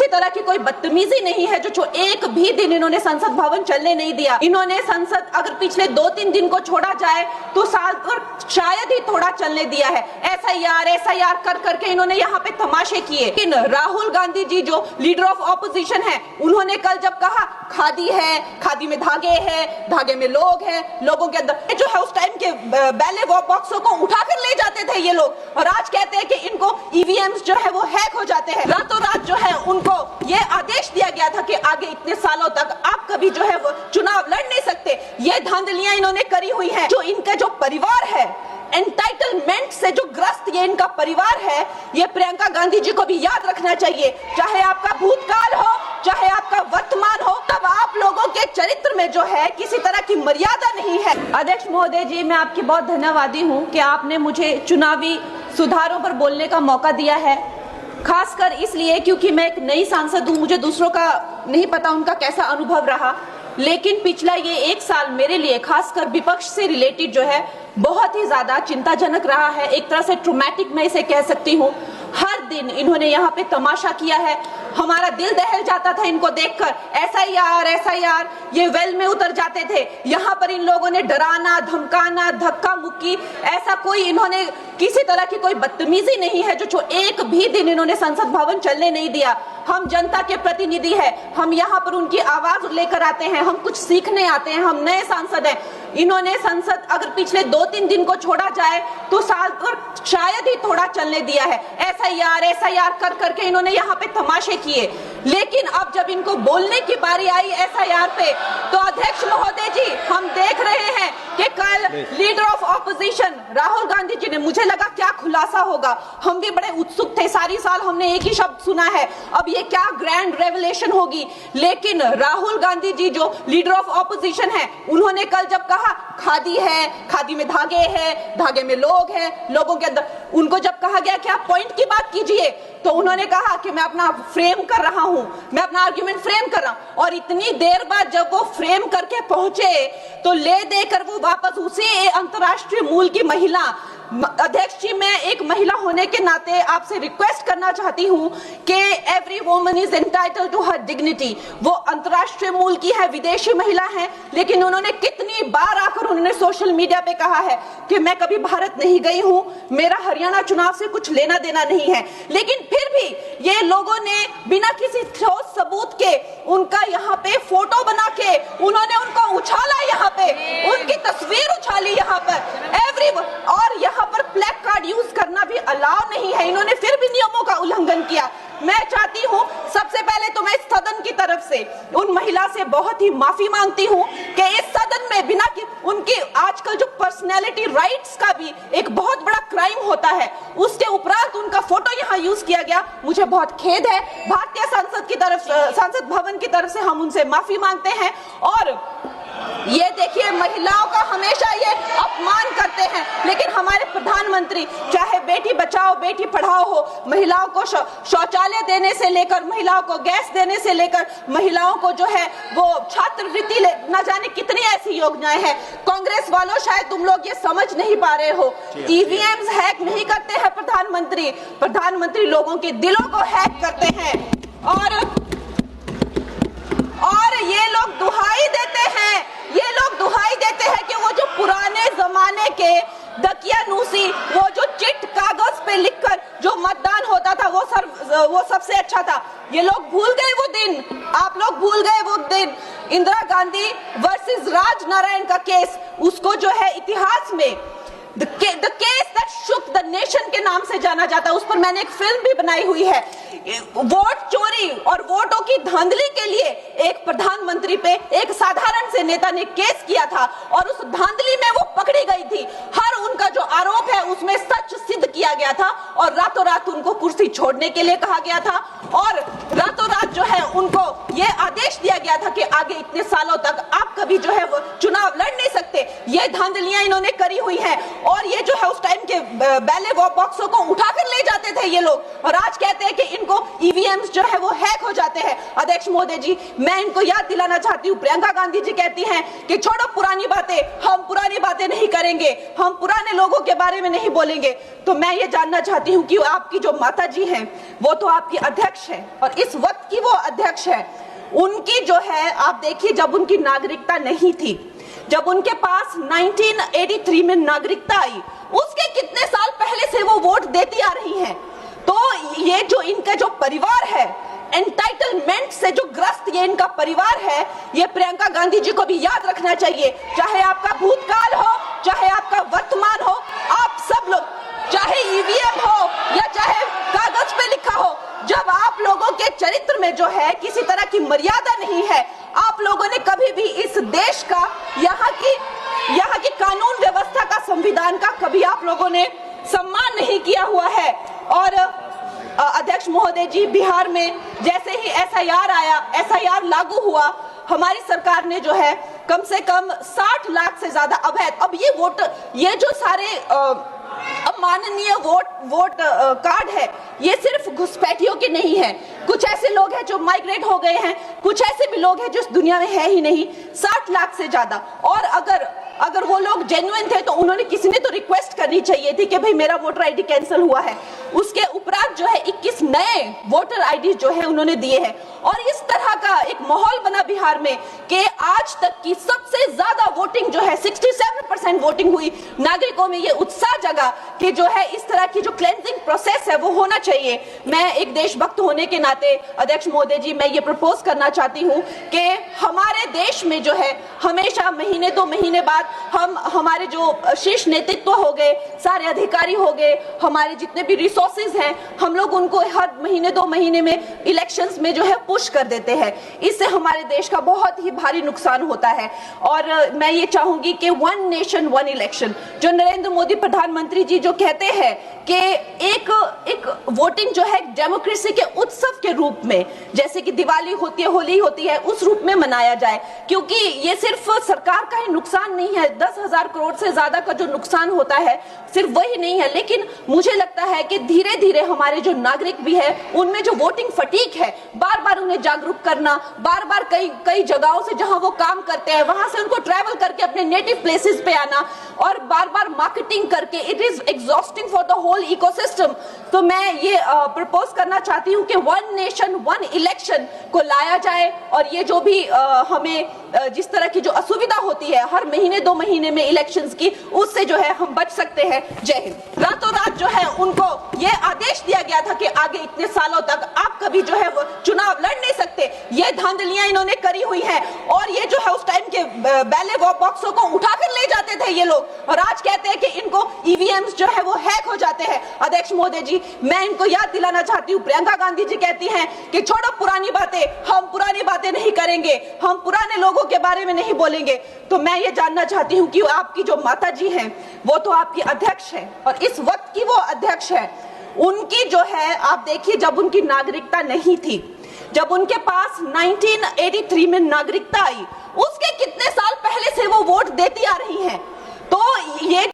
किसी तरह की कोई बदतमीजी नहीं है जो एक भी दिन इन्होंने संसद भवन चलने नहीं दिया। इन्होंने संसद अगर पिछले 2-3 दिन को छोड़ा जाए तो साल पर शायद ही थोड़ा चलने दिया है। एसआईआर कर करके इन्होंने यहाँ पे तमाशे किए। लेकिन राहुल गांधी जी जो लीडर ऑफ ऑपोजिशन है, उन्होंने कल जब कहा खादी है, खादी में धागे हैं, धागे में लोग हैं, लोगों के अंदर जो है उस टाइम के बैलेट बॉक्सों को उठाकर ले जाते थे ये लोग, और आज कहते हैं कि इनको ईवीएम्स जो है वो हैक हो जाते हैं। रातों रात जो है उनको ये आदेश दिया गया था कि आगे इतने सालों तक आप कभी जो है वो चुनाव लड़ नहीं सकते। ये धांधलियां इन्होंने करी हुई हैं। जो इनका जो परिवार है, एंटाइटलमेंट से जो ग्रस्त ये इनका परिवार है, ये प्रियंका गांधी जी को भी याद रखना चाहिए। चाहे आपका भूतकाल हो, चाहे आपका वर्तमान हो, तब आप लोगों के चरित्र में जो है किसी तरह की मर्यादा नहीं है। अध्यक्ष महोदय जी, मैं आपकी बहुत धन्यवादी हूँ कि आपने मुझे चुनावी सुधारों पर बोलने का मौका दिया है, खासकर इसलिए क्योंकि मैं एक नई सांसद हूँ, मुझे दूसरों का नहीं पता उनका कैसा अनुभव रहा। लेकिन पिछला ये 1 साल मेरे लिए खासकर विपक्ष से रिलेटेड जो है बहुत ही ज्यादा चिंताजनक रहा है। एक तरह से ट्रॉमेटिक मैं इसे कह सकती हूँ। हर दिन इन्होंने यहाँ पे तमाशा किया है, हमारा दिल दहल जाता था इनको देखकर। एसआईआर ये वेल में उतर जाते थे। यहाँ पर इन लोगों ने डराना, धमकाना, धक्का मुक्की, ऐसा कोई इन्होंने किसी तरह की कोई बदतमीजी नहीं है जो एक भी दिन इन्होंने संसद भवन चलने नहीं दिया। हम जनता के प्रतिनिधि हैं, हम यहाँ पर उनकी आवाज लेकर आते हैं, हम कुछ सीखने आते हैं, हम नए सांसद हैं। इन्होंने संसद अगर पिछले 2-3 दिन को छोड़ा जाए तो साल पर शायद ही थोड़ा चलने दिया है। एसआईआर कर करके इन्होंने यहाँ पे तमाशे किए। लेकिन अब जब इनको बोलने की बारी आई एसआईआर पे, तो अध्यक्ष महोदय जी, हम देख रहे हैं कि कल leader of opposition Rahul Gandhi ji ने, मुझे लगा क्या खुलासा होगा, हम भी बड़े उत्सुक थे। सारी साल हमने एक ही शब्द सुना है, अब ये क्या ग्रैंड रेवलेशन होगी। लेकिन राहुल गांधी जी जो लीडर ऑफ ऑपोजिशन है, उन्होंने कल जब कहा खादी है, खादी में धागे हैं, धागे में लोग हैं, लोगों के अंदर, उनको जब कहा गया कि आप पॉइंट की बात कीजिए, तो उन्होंने कहा कि मैं अपना फ्रेम कर रहा हूं, मैं अपना आर्ग्यूमेंट फ्रेम कर रहा हूं। और इतनी देर बाद जब वो फ्रेम करके पहुंचे तो ले देकर वो वापस उसी अंतर्राष्ट्रीय मूल की महिला, अध्यक्ष जी, मैं एक महिला होने के नाते आपसे रिक्वेस्ट करना चाहती हूं कि every woman is entitled to her dignity. वो अंतर्राष्ट्रीय मूल की है, विदेशी महिला है, लेकिन उन्होंने कितनी बार आकर उन्होंने सोशल मीडिया पे कहा है कि मैं कभी भारत नहीं गई हूं, मेरा हरियाणा चुनाव से कुछ लेना देना नहीं है। लेकिन फिर भी ये लोगों ने बिना किसी ठोस सबूत के उनका यहाँ पे फोटो बना के उन्होंने उनको उछाला, यहाँ पे उनकी तस्वीर उछाली यहाँ पर और यहाँ पर ब्लैक कार्ड यूज करना भी अलाउ नहीं है। इन्होंने फिर भी नियमों का उल्लंघन किया। मैं चाहती हूँ सबसे पहले तो मैं इस सदन की तरफ से उन महिला से बहुत ही माफी मांगती हूँ कि इस सदन में बिना कि उनकी आजकल जो पर्सनैलिटी राइट्स का भी एक बहुत बड़ा क्राइम होता है, उसके उपरांत उनका फोटो यहाँ यूज किया गया। मुझे बहुत खेद है। भारतीय संसद भवन की तरफ से हम उनसे माफी मांगते हैं। और ये देखिए, महिलाओं का हमेशा ये अपमान करते हैं, लेकिन हमारे प्रधानमंत्री चाहे बेटी बचाओ बेटी पढ़ाओ हो, महिलाओं को शौचालय देने से लेकर, महिलाओं को गैस देने से लेकर, महिलाओं को जो है वो छात्रवृत्ति, न जाने कितनी ऐसी योजनाएं हैं। कांग्रेस वालों, शायद तुम लोग ये समझ नहीं पा रहे हो, ईवीएम्स हैक नहीं करते हैं प्रधानमंत्री लोगों के दिलों को हैक करते हैं। और ये लोग दुहाई देते हैं कि वो जो पुराने जमाने के दकियानूसी, वो जो चिट कागज पे लिखकर जो मतदान होता था वो सबसे अच्छा था। ये लोग भूल गए वो दिन, आप लोग भूल गए वो दिन। इंदिरा गांधी वर्सेस राज नारायण का केस, उसको जो है इतिहास में The case that shook the nation के नाम से जाना जाता है। उस पर मैंने एक फिल्म भी बनाई हुई है। वोट चोरी और वोटों की धांधली के लिए एक प्रधानमंत्री पे एक साधारण से नेता ने केस किया था और उस धांधली में वो पकड़ी गई थी। हर उनका जो आरोप है उसमें सच सिद्ध किया गया था और रातों रात उनको कुर्सी छोड़ने के लिए कहा गया था और रातों रात जो है उनको ये आदेश दिया गया था कि आगे इतने सालों तक आप कभी जो है वो चुनाव लड़ नहीं सकते। ये धांधलियां इन्होंने करी हुई हैं और ये जो है उस टाइम के बैलेट बॉक्सों को उठाकर ले जाते थे ये लोग, और आज कहते हैं कि इनको ईवीएम्स जो है वो हैक हो जाते हैं। अध्यक्ष महोदय जी, मैं इनको याद दिलाना चाहती हूँ, प्रियंका गांधी जी कहती हैं कि छोड़ो पुरानी बातें, हम पुरानी बातें नहीं करेंगे, हम पुराने लोगों के बारे में नहीं बोलेंगे। तो मैं ये जानना चाहती हूँ कि आपकी जो माता जी हैं वो तो आपकी अध्यक्ष है और इस वक्त की वो अध्यक्ष है, उनकी जो है आप देखिए, जब उनकी नागरिकता नहीं थी, जब उनके पास 1983 में नागरिकता आई, उसके कितने साल पहले से वो वोट देती आ रही हैं। तो ये जो इनका जो परिवार है, एंटाइटलमेंट से जो ग्रस्त ये इनका परिवार है, ये प्रियंका गांधी जी को भी याद रखना चाहिए। चाहे आपका भूतकाल हो, चाहे आपका वर्तमान हो, आप सब लोग, चाहे ईवीएम हो या चाहे कागज पे लिखा हो, जब आप लोगों के चरित्र में जो है किसी तरह की मर्यादा नहीं है, आप लोगों ने कभी भी इस देश का, यहाँ की कानून व्यवस्था का, संविधान का कभी आप लोगों ने सम्मान नहीं किया हुआ है। और अध्यक्ष महोदय जी, बिहार में जैसे ही एसआईआर आया, एसआईआर लागू हुआ, हमारी सरकार ने जो है कम से कम 60 लाख से ज्यादा अवैध, अब ये वोट, ये जो सारे अमाननीय वोट कार्ड है, ये सिर्फ घुसपैठियों के नहीं है, कुछ ऐसे लोग हैं जो माइग्रेट हो गए हैं, कुछ ऐसे भी लोग हैं जो इस दुनिया में है ही नहीं, 60 लाख से ज्यादा। और अगर वो लोग जेन्युइन थे तो उन्होंने, किसी ने तो रिक्वेस्ट करनी चाहिए थी कि भाई मेरा वोटर आईडी कैंसिल हुआ है। उसके उपरांत जो है 21 नए वोटर आईडी जो है उन्होंने दिए हैं। और इस तरह का एक माहौल बना बिहार में कि आज तक की सबसे ज्यादा वोटिंग जो है, 67% वोटिंग हुई। नागरिकों में ये उत्साह जगा कि जो है इस तरह की जो क्लेंजिंग प्रोसेस है वो होना चाहिए। मैं एक देशभक्त होने के नाते अध्यक्ष महोदय जी, मैं ये प्रपोज करना चाहती हूँ कि हमारे देश में जो है हमेशा महीने 2 महीने बाद हमारे जो शीर्ष नेतृत्व हो गए, सारे अधिकारी हो गए, हमारे जितने भी रिसोर्सेज हैं, हम लोग उनको हर महीने 2 महीने में इलेक्शंस में जो है पुश कर देते हैं। इससे हमारे देश का बहुत ही भारी नुकसान होता है। और मैं ये चाहूंगी कि 1 नेशन 1 इलेक्शन, जो नरेंद्र मोदी प्रधानमंत्री जी जो कहते हैं कि एक वोटिंग जो है डेमोक्रेसी के उत्सव के रूप में, जैसे कि दिवाली होती है, होली होती है, उस रूप में मनाया जाए। क्योंकि ये सिर्फ सरकार का ही नुकसान नहीं है, 10,000 करोड़ से ज्यादा का जो नुकसान होता है सिर्फ वही नहीं है, लेकिन मुझे लगता है कि धीरे धीरे हमारे जो नागरिक भी है उनमें जो वोटिंग फटीक है, बार बार उन्हें जागरूक करना, बार बार कई जगहों से जहां वो काम करते हैं वहां से उनको ट्रैवल करके अपने नेटिव प्लेसेस पे आना और बार बार मार्केटिंग करके, it is exhausting for the whole ecosystem. तो मैं ये प्रपोज करना चाहती हूँ कि 1 नेशन 1 इलेक्शन को लाया जाए और ये जो भी हमें जिस तरह की जो असुविधा होती है हर महीने 2 महीने में इलेक्शंस की, उससे जो है हम बच सकते हैं। जय हिंद। रातों रात जो है उनको ये आदेश दिया गया था कि आगे इतने सालों तक आप कभी जो है वो चुनाव लड़ नहीं सकते। ये धांधलियां इन्होंने करी हुई हैं और ये जो है उस टाइम के बैलेट बॉक्सों को उठाकर ले जाते थे ये लोग, और आज कहते हैं कि इनको ईवीएम्स जो है वो हैक हो जाते हैं। अध्यक्ष महोदय जी, मैं इनको याद दिलाना चाहती हूँ, प्रियंका गांधी जी कहती हैं कि छोड़ो पुरानी बातें, हम पुरानी बातें नहीं करेंगे, हम पुराने लोगों के बारे में नहीं बोलेंगे। तो मैं ये जानना चाहती हूँ कि आपकी जो माता जी हैं वो तो आपकी अध्यक्ष है और इस वक्त की वो अध्यक्ष है, उनकी जो है आप देखिए, जब उनकी नागरिकता नहीं थी, जब उनके पास 1983 में नागरिकता आई, उसके कितने साल पहले से वो वोट देती आ रही हैं। तो ये